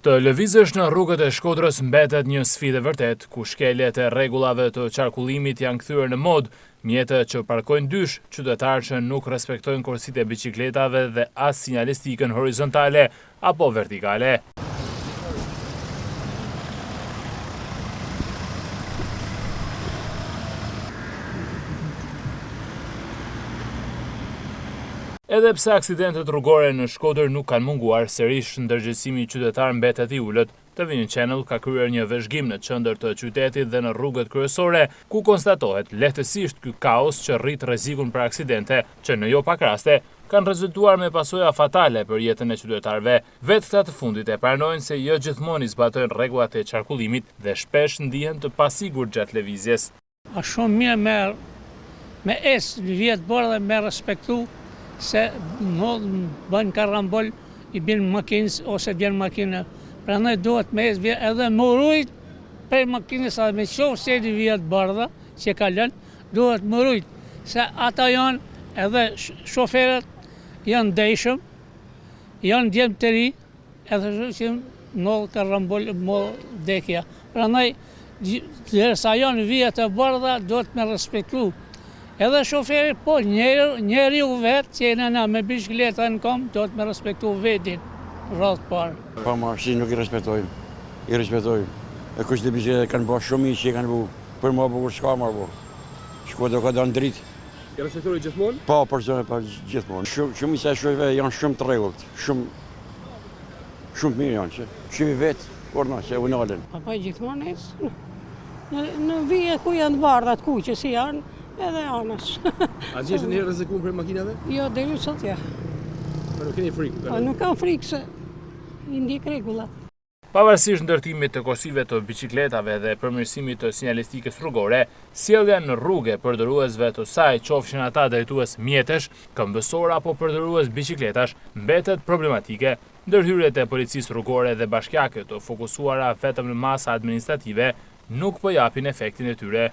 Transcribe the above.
Të lëvizësh në rrugët e Shkodrës mbetet një sfidë e vërtet, ku shkeljet e rregullave të qarkullimit janë kthyer në mod, mjetët që parkojnë dysh, qytetarë që nuk respektojnë korsitë e biçikletave dhe as sinjalistikën horizontale apo vertikale. Edhe pse aksidentet rrugore në Shkodër nuk kanë munguar, sërish ndërgjegjësimi qytetar mbetet i ulët. TV Channel ka kryer një vëzhgim në qendër të qytetit dhe në rrugët kryesore, ku konstatohet lehtësisht ky kaos që rrit rrezikun për aksidente, që në jo pak raste kanë rezultuar me pasoja fatale për jetën e qytetarëve. Vetë këta të fundit e pranojnë se jo gjithmonë i zbatojnë rregullat e qarkullimit dhe shpesh ndihen të pasigurt gjatë lëvizjes. A shumë mirë me vjetë bërë dhe me respektu se bën karambol i bën makinës ose bën makinë. Prandaj duhet me edhe më rujt për makinës edhe me qoftë se i vjetë bardha që kalon, duhet më rujt se ata janë edhe shoferët janë ndejshëm, janë djemë të ri, edhe që mollë karambol, mollë dekja. Prandaj derisa janë vjetë e bardha duhet me respektu. Edhe shoferi, po njeri u vetë, që e me biçikleta në kom, do të me respektu vetin, rrath parë. Pa marrësi nuk i respektojmë. E kush të biçikleta kanë bërë shumë që i kanë bu, për mua bukur s'ka marrë bu. Shkodra ka dalë dritë. I respektoni gjithmonë? Pa, persone pa gjithmonë. Shumë i se shofeve janë shumë të rregullt, shumë mirë janë, që i vetë, orna, që u nalen. Pa gjithmonë në vije ku janë të bardhat ku që si janë, edhe anash. A gjeshtë njëherë rrezikuar për makinave? Jo, deri sot ja. Për nuk keni frikë? Nuk kam frikë se i ndjek rregullat. Pavarësisht ndërtimit të korsive të biçikletave dhe përmirësimit të sinjalistikës rrugore, sjellja në rrugë e përdorësve të saj, qofshin ata drejtues mjetesh, këmbësor apo përdorëes biçikletash, mbetet problematike. Ndërhyrjet e policisë rrugore dhe bashkiake të fokusuara vetëm në masa administrative nuk po japin efektin e tyre.